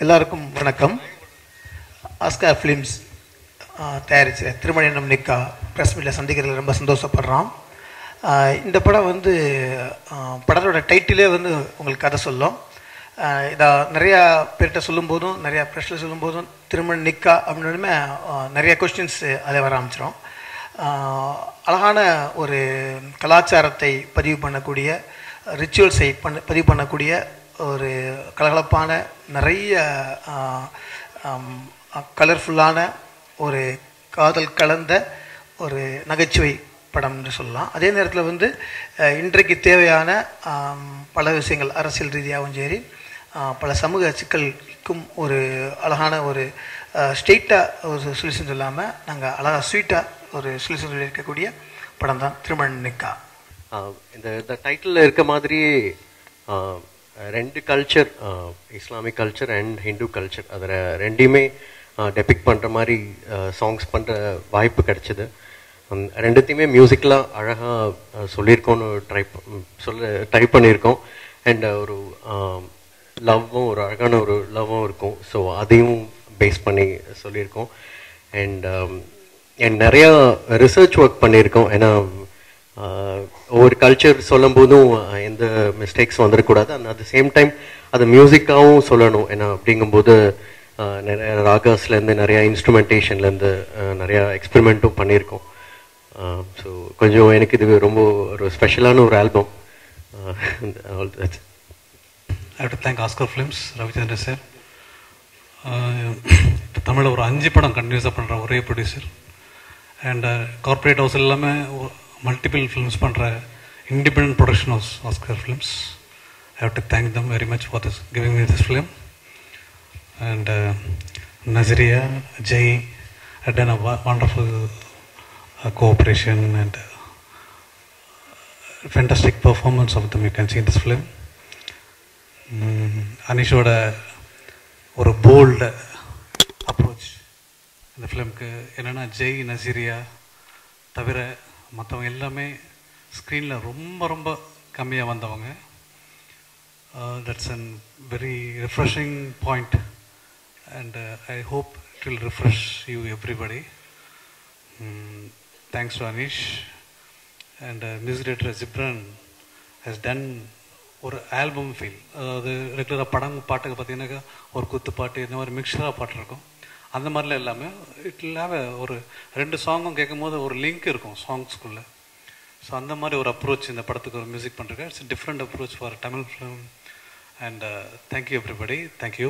எல்லாருக்கும் வணக்கம். Oscar films தயாரித்த திருமணம் என்னும் நிக்கா ப்ரெஸ் மீட்டில் சந்திக்கிறதுல ரொம்ப சந்தோஷப்படுறோம். இந்த படம் வந்து படத்தோட டைட்டிலே வந்து உங்களுக்கு கதை சொல்லும். இதை நிறையா பேர்கிட்ட சொல்லும்போதும் நிறையா ப்ரெஸ்ஸில் சொல்லும்போதும் திருமணம் நிக்கா அப்படின்னுமே நிறைய கொஸ்டின்ஸ் அதை வர ஆரம்பிச்சிடும். அழகான ஒரு கலாச்சாரத்தை பதிவு பண்ணக்கூடிய ரிச்சுவல்ஸை பதிவு பண்ணக்கூடிய ஒரு கலகலப்பான நிறைய கலர்ஃபுல்லான ஒரு காதல் கலந்த ஒரு நகைச்சுவை படம் என்று சொல்லலாம். அதே நேரத்தில் வந்து இன்றைக்கு தேவையான பல விஷயங்கள் அரசியல் ரீதியாகவும் சரி பல சமூக சிக்கலுக்கும் ஒரு அழகான ஒரு ஸ்ட்ரெயிட்டாக ஒரு சொல்யூஷன் சொல்லாமல் நாங்கள் அழகாக ஸ்வீட்டாக ஒரு சொல்யூஷன் சொல்லியிருக்கக்கூடிய படம் தான் திருமணம் நிக்கா. இந்த டைட்டில் இருக்க மாதிரியே ரெண்டு culture, Islamic culture and Hindu culture, அதில் ரெண்டையுமே டெபிக் பண்ணுற மாதிரி சாங்ஸ் பண்ணுற வாய்ப்பு கிடச்சிது. ரெண்டுத்தையுமே மியூசிக்கெலாம் அழகாக சொல்லியிருக்கோன்னு ட்ரை பண்ணியிருக்கோம். அண்ட் ஒரு லவ்வும் ஒரு அழகான ஒரு லவ்வும் இருக்கும். ஸோ அதையும் பேஸ் பண்ணி சொல்லியிருக்கோம். அண்ட் நிறையா ரிசர்ச் ஒர்க் பண்ணியிருக்கோம். ஏன்னா ஒவ்வொரு கல்ச்சர் சொல்லும் போதும் எந்த மிஸ்டேக்ஸ் வந்துடக்கூடாது. அட் த சேம் டைம் அது மியூசிக்காகவும் சொல்லணும். ஏன்னா அப்படிங்கும்போது நிறைய ராகாஸ்லேருந்து நிறையா இன்ஸ்ட்ருமெண்டேஷன்லேருந்து நிறையா எக்ஸ்பெரிமெண்ட்டும் பண்ணியிருக்கோம். ஸோ கொஞ்சம் எனக்கு இது ரொம்ப ஒரு ஸ்பெஷலான ஒரு album. I have to thank Oscar Films, Ravichandran sir. இப்போ தமிழில் ஒரு 5 படம் கண்டினியூஸாக பண்ணுற ஒரே ப்ரொடியூசர். அண்ட் கார்பரேட் ஹவுஸ் எல்லாமே மல்டிபிள் ஃபிலிம்ஸ் பண்ணுற independent production house Oscar films. I have to thank them very much for this, giving me this film. And Nazria, Jay had done a wonderful cooperation and fantastic performance of them you can see in this film. அனிஷோட ஒரு bolt approach இந்த ஃபிலிம்க்கு என்னென்னா ஜெய் நசீரியா தவிர மற்றவங்க எல்லாமே ஸ்க்ரீனில் ரொம்ப ரொம்ப கம்மியாக வந்தவங்க. That's an very refreshing point and I hope it will refresh you everybody. Thanks to Anish. And music director Ghibran has done ஒரு ஆல்பம் ஃபீல். அதாவது ரெகுலராக பாட்டுக்கு பார்த்தீங்கன்னாக்கா ஒரு குத்து பாட்டு இந்த மாதிரி மிக்சராக பாட்டு இருக்கும். அந்த மாதிரிலாம் எல்லாமே இட் இல்லாம ஒரு 2 சாங்கும் கேட்கும் போது ஒரு லிங்க் இருக்கும் சாங்ஸ்குள்ளே. ஸோ அந்த மாதிரி ஒரு அப்ரோச் இந்த படத்துக்கு ஒரு மியூசிக் பண்ணுறேன். It's different approach for Tamil film. And thank you everybody. Thank you.